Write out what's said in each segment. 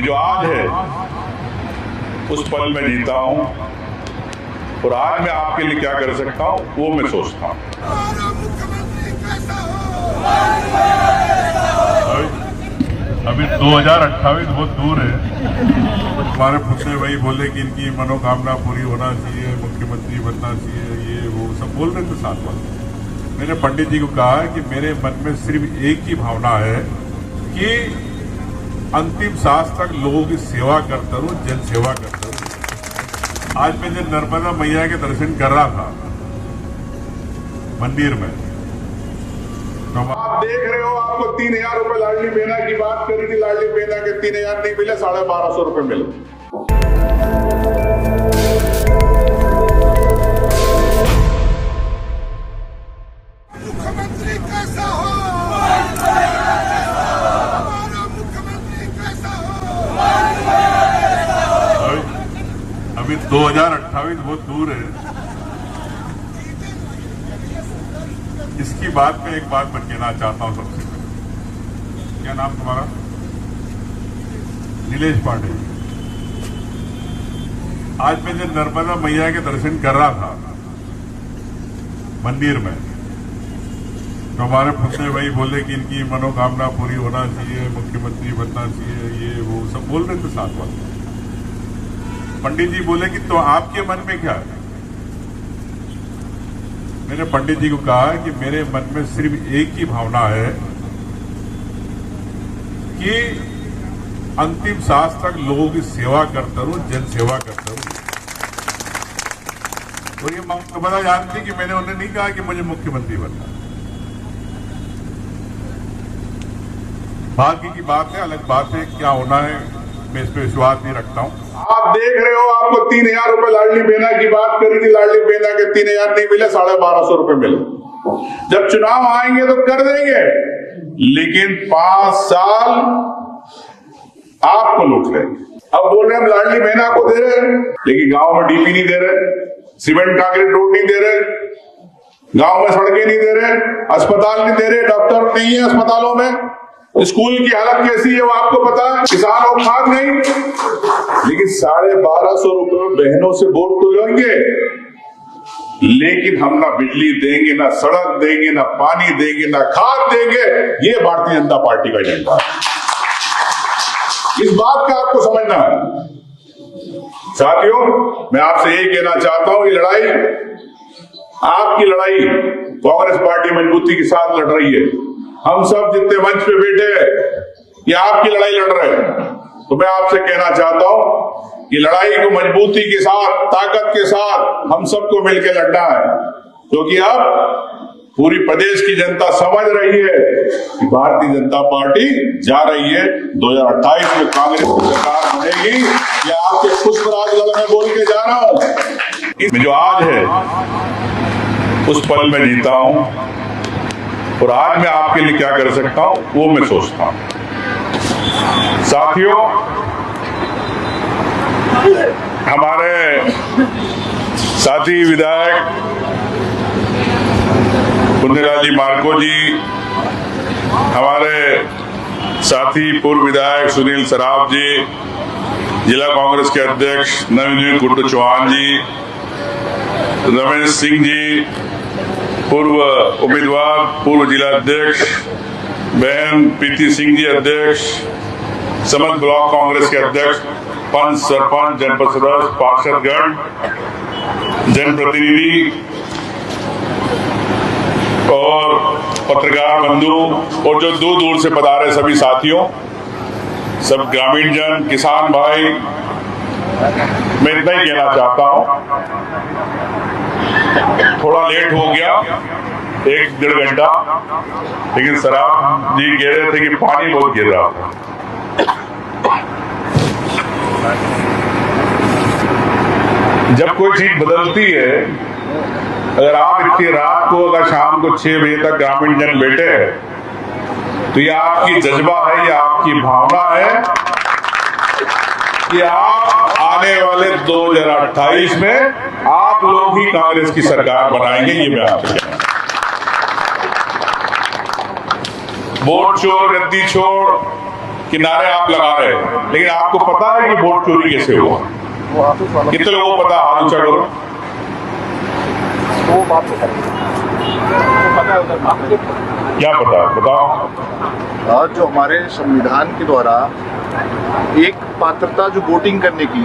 में जो आज है उस पल में जीता हूं और आज मैं आपके लिए क्या कर सकता हूं वो मैं सोचता हूं। अभी 2028 बहुत दूर है। हमारे पुतले भाई बोले कि इनकी मनोकामना पूरी होना चाहिए, मुख्यमंत्री बनना चाहिए, ये वो सब बोल रहे थे साथ में। मैंने पंडित जी को कहा कि मेरे मन में सिर्फ एक ही भावना है कि अंतिम सांस तक लोगों की सेवा करता रहूं, जन सेवा करता रहूं। आज मैं जब नर्मदा मैया के दर्शन कर रहा था मंदिर में, तो आप देख रहे हो, आपको 3,000 रुपए लाडली बहना की बात करी थी। लाडली बहना के 3,000 नहीं मिले, 1,250 रुपए मिले। मुख्यमंत्री कैसा हो, हमारा मुख्यमंत्री कैसा हो। अभी 2028 बहुत दूर है। इसकी बात में एक बात मैं कहना चाहता हूं सबसे पहले। क्या नाम तुम्हारा? नीलेश पांडे। आज मैं जब नर्मदा मैया के दर्शन कर रहा था मंदिर में, तो हमारे पुतले भाई बोले कि इनकी मनोकामना पूरी होना चाहिए, मुख्यमंत्री बनना चाहिए, ये वो सब बोल रहे थे साथ में। पंडित जी बोले कि तो आपके मन में क्या है? मैंने पंडित जी को कहा कि मेरे मन में सिर्फ एक ही भावना है कि अंतिम सांस तक लोगों की सेवा करता रहूं, जन सेवा करता रहूं। और ये ममता जानती कि मैंने उन्हें नहीं कहा कि मुझे मुख्यमंत्री बनना। भाग्य की बात है, अलग बात है, क्या होना है मैं इस पर विश्वास नहीं रखता हूं। आप देख रहे हो, आपको 3,000 रुपए लाडली बहना की बात करी थी। लाडली बहना के 3,000 नहीं मिले, 1,250 रुपए मिले। जब चुनाव आएंगे तो कर देंगे, लेकिन 5 साल आपको लूट लेंगे। अब बोल रहे हम लाडली बहना को दे रहे हैं, लेकिन गांव में डीपी नहीं दे रहे, सीमेंट कांक्रीट रोड नहीं दे रहे, गांव में सड़कें नहीं दे रहे, अस्पताल नहीं दे रहे, डॉक्टर नहीं है अस्पतालों में, स्कूल की हालत कैसी है वो आपको पता है, किसानों को खाद नहीं। लेकिन 1,250 रुपए बहनों से वोट तो लेंगे, लेकिन हम ना बिजली देंगे, ना सड़क देंगे, ना पानी देंगे, ना खाद देंगे। ये भारतीय जनता पार्टी का एजेंडा है। इस बात का आपको समझना है। साथियों, मैं आपसे यही कहना चाहता हूं, ये लड़ाई आपकी लड़ाई कांग्रेस पार्टी मजबूती के साथ लड़ रही है। हम सब जितने मंच पे बैठे हैं ये आपकी लड़ाई लड़ रहे हैं। तो मैं आपसे कहना चाहता हूं, ये लड़ाई को मजबूती के साथ, ताकत के साथ हम सबको मिलकर लड़ना है, क्योंकि अब पूरी प्रदेश की जनता समझ रही है कि भारतीय जनता पार्टी जा रही है। 2028 में कांग्रेस की सरकार बनेगी। ये आपके पुष्पराज में बोल के जा रहा हूं। में जो आज है उस पल में जीता हूं और आज मैं आपके लिए क्या कर सकता हूं वो मैं सोचता हूं। साथियों, हमारे साथी विधायक पुण्यलाल जी मार्को जी, हमारे साथी पूर्व विधायक सुनील सराफ जी, जिला कांग्रेस के अध्यक्ष नवनीत गुड्डू चौहान जी, रमेश सिंह जी, पूर्व उम्मीदवार पूर्व जिला अध्यक्ष बहन प्रीति सिंह जी अध्यक्ष, समस्त ब्लॉक कांग्रेस के अध्यक्ष, पंच सरपंच, जनपद सदस्य, पार्षदगण, जनप्रतिनिधि और पत्रकार बंधु और जो दूर दूर से पधारे सभी साथियों, सब ग्रामीण जन, किसान भाई, मैं इतना ही कहना चाहता हूं। थोड़ा लेट हो गया, 1-1.5 घंटा, लेकिन सराफ जी कह रहे थे कि पानी बहुत गिर रहा था। जब कोई चीज बदलती है, अगर आप इतनी रात को, अगर शाम को 6 बजे तक ग्रामीण जन बैठे हैं, तो ये आपकी जज्बा है, ये आपकी भावना है कि आप आने वाले 2028 में आप लोग ही कांग्रेस की सरकार बनाएंगे। ये मैं आपसे कहना, वोट चोर, गद्दी छोड़, कि नारे आप लगा रहे हैं, लेकिन आपको पता है कि वोट चोरी कैसे हुआ? कितने लोगों को पता? हाथ ऊंचा करो। क्या पता, बताओ। जो हमारे संविधान के द्वारा एक पात्रता जो वोटिंग करने की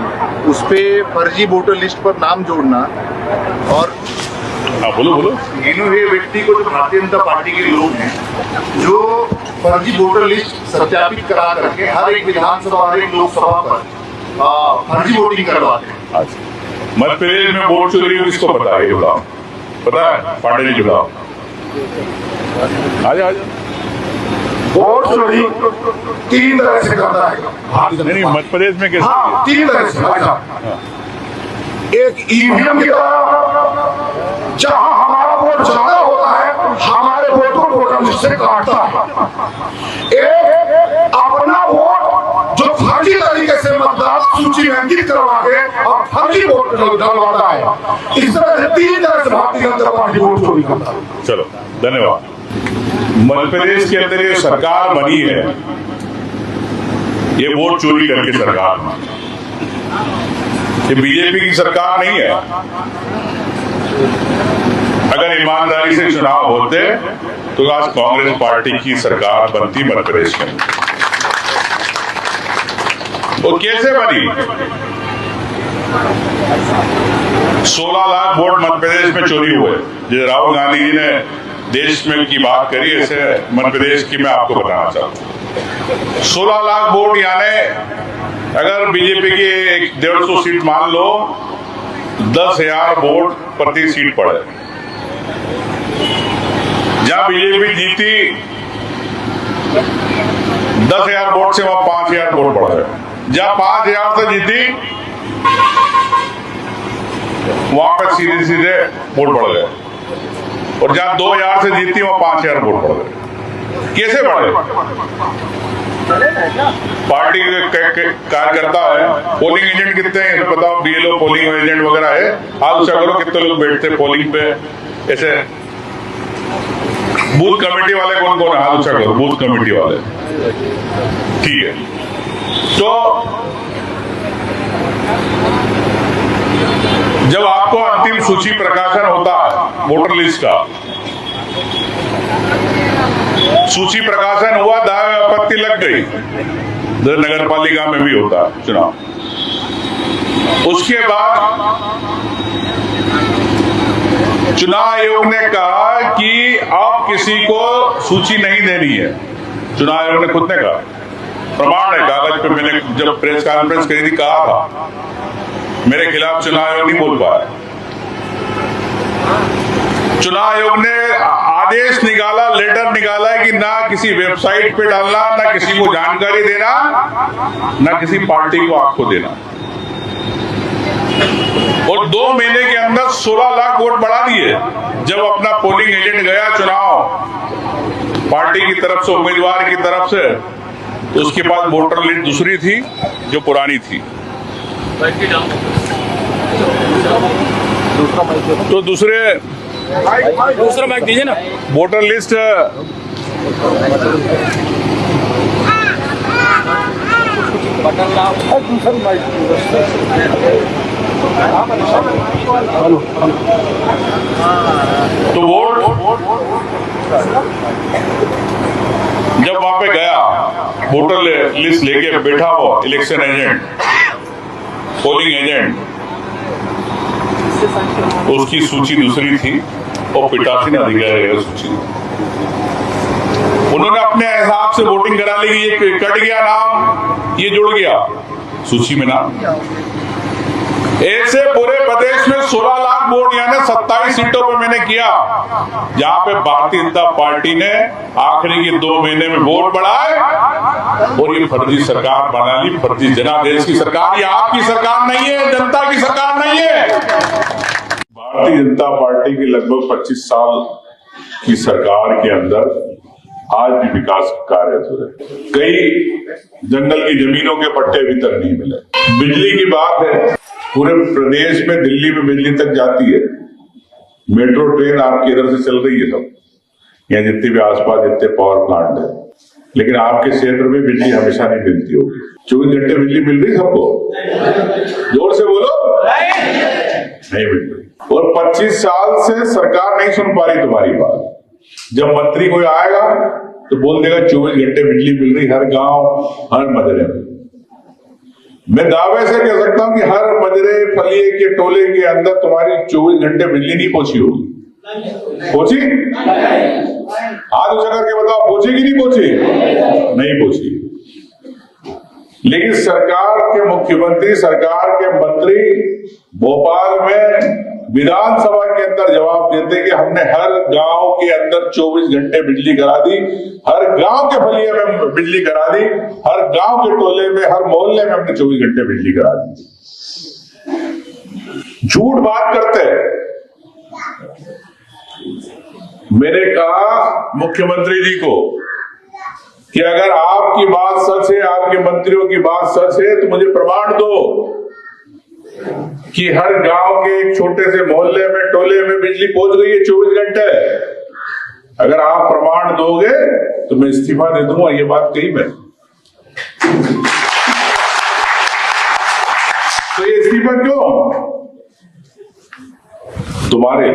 उस पे फर्जी वोटर लिस्ट पर नाम जोड़ना और बोलो बोलो। गिने हुए व्यक्ति को जो भारतीय जनता पार्टी के लोग हैं जो फर्जी वोटर लिस्ट सत्यापित करा करके हर एक विधानसभा हर एक लोकसभा पर फर्जी वोटिंग करवाते हैं। मध्य प्रदेश में वोट चोरी हुई, किसको पता है? ये बताओ। पता है? पांडे जी बताओ। आजा आजा। वोट चोरी 3 तरह से करता है। नहीं, मध्य प्रदेश में कैसे? हाँ, 3 तरह से भाई साहब। एक ईवीएम की तरह, जहां हमारा वोट ज्यादा होता है हमारे वोट को वोटर लिस्ट से काटता है। एक अपना वोट जो फर्जी तरीके से मतदार सूची में अंकित करवा के और फर्जी वोट डलवाता है। इस तरह से 3 तरह से भारतीय जनता पार्टी वोट चोरी करता है। चलो, धन्यवाद। मध्य प्रदेश के अंदर ये सरकार बनी है, ये वोट चोरी करके सरकार बनी। ये बीजेपी की सरकार नहीं है। अगर ईमानदारी से चुनाव होते तो आज कांग्रेस पार्टी की सरकार बनती मध्य प्रदेश में। वो कैसे बनी? 16 लाख वोट मध्य प्रदेश में चोरी हुए। जो राहुल गांधी जी ने देश में की बात करी, ऐसे मध्य प्रदेश की मैं आपको बताना चाहता हूँ। 16 लाख वोट, यानी अगर बीजेपी की 150 सीट मान लो, 10,000 वोट प्रति सीट पड़े। जहां बीजेपी जीती 10,000 वोट से वहां 5,000 वोट पड़ गए। जहां 5,000 से जीती वहां पर सीधे सीधे वोट बढ़ गए, और जहां 2,000 से जीती वहां 5,000 वोट बढ़ गए। कैसे बढ़े? पार्टी के कार्यकर्ता है, पोलिंग एजेंट कितने हैं बताओ? बीएलओ पोलिंग एजेंट वगैरह है? हाथ ऊंचा करो, कितने लोग बैठते पोलिंग पे? ऐसे बूथ कमेटी वाले कौन कौन है? हाथ ऊंचा करो, बूथ कमेटी वाले। ठीक है, तो जब आपको अंतिम सूची प्रकाशन होता है वोटर लिस्ट का, सूची प्रकाशन हुआ, दावे आपत्ति लग गई, नगर पालिका में भी होता है चुनाव। उसके बाद चुनाव आयोग ने कहा कि अब किसी को सूची नहीं देनी है। चुनाव आयोग ने खुद ने कहा, प्रमाण है कागज पे, मैंने जब प्रेस कॉन्फ्रेंस करी थी कहा था, मेरे खिलाफ चुनाव आयोग नहीं बोल पाया। चुनाव आयोग ने आदेश निकाला, लेटर निकाला है कि ना किसी वेबसाइट पे डालना, ना किसी को जानकारी देना, ना किसी पार्टी को आपको देना। और 2 महीने के अंदर 16 लाख वोट बढ़ा दिए। जब अपना पोलिंग एजेंट गया चुनाव पार्टी की तरफ से, उम्मीदवार की तरफ से, तो उसके बाद वोटर लिस्ट दूसरी थी जो पुरानी थी। तो दूसरा माइक दीजिए ना। वोटर लिस्ट तो वोट जब वहां पे गया, वोटर लिस्ट लेके बैठा हुआ इलेक्शन एजेंट, पोलिंग एजेंट, उसकी सूची दूसरी थी और पीठासीन अधिकारी की सूची। उन्होंने अपने हिसाब से वोटिंग करा ली, ये कट गया नाम, ये जुड़ गया सूची में नाम। ऐसे पूरे प्रदेश में 16 लाख वोट, यानी 27 सीटों पे मैंने किया, जहां पे भारतीय जनता पार्टी ने आखिरी के 2 महीने में वोट बढ़ाए और ये फर्जी सरकार बना ली। फर्जी जनादेश की सरकार, ये आपकी सरकार नहीं है, जनता की सरकार नहीं है। भारतीय जनता पार्टी की लगभग 25 साल की सरकार के अंदर आज भी विकास कार्य अधूरे। कई जंगल की जमीनों के पट्टे अभी तक नहीं मिले। बिजली की बात है, पूरे प्रदेश में दिल्ली में बिजली तक जाती है। मेट्रो ट्रेन आपकी इधर से चल रही है सब, यहाँ जितने भी आसपास जितने पावर प्लांट है, लेकिन आपके क्षेत्र में बिजली हमेशा नहीं मिलती होगी। 24 घंटे बिजली मिल रही सबको? जोर से बोलो। नहीं मिल रही। और 25 साल से सरकार नहीं सुन पा रही तुम्हारी बात। जब मंत्री कोई आएगा तो बोल देगा 24 घंटे बिजली मिल रही हर गांव, हर मजरे में। मैं दावे से कह सकता हूं कि हर मजरे, फलिए के टोले के अंदर तुम्हारी 24 घंटे बिजली नहीं पहुंची होगी। पहुंची? हाथ ऊंचा करके बताओ, पहुंची कि नहीं पहुंची? नहीं पहुंची। लेकिन सरकार के मुख्यमंत्री, सरकार के मंत्री भोपाल में विधानसभा के अंदर जवाब देते कि हमने हर गांव के अंदर 24 घंटे बिजली करा दी, हर गांव के फलिए में बिजली करा दी, हर गांव के टोले में, हर मोहल्ले में हमने 24 घंटे बिजली करा दी। झूठ बात करते हैं। मैंने कहा मुख्यमंत्री जी को कि अगर आपकी बात सच है, आपके मंत्रियों की बात सच है, तो मुझे प्रमाण दो कि हर गांव के एक छोटे से मोहल्ले में, टोले में बिजली पहुंच गई है 24 घंटे। अगर आप प्रमाण दोगे तो मैं इस्तीफा दे दूंगा। ये बात कही मैं। तो ये इस्तीफा क्यों? तुम्हारे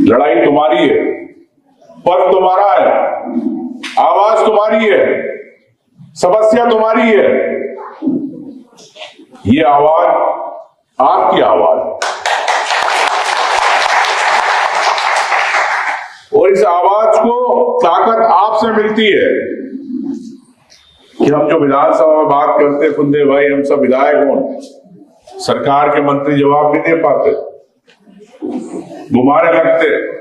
लड़ाई तुम्हारी है, पद तुम्हारा है, आवाज तुम्हारी है, समस्या तुम्हारी है। ये आवाज आपकी आवाज, और इस आवाज को ताकत आपसे मिलती है कि हम जो विधानसभा में बात करते फुंदे भाई, हम सब विधायक हों, सरकार के मंत्री जवाब नहीं दे पाते, घुमाने लगते।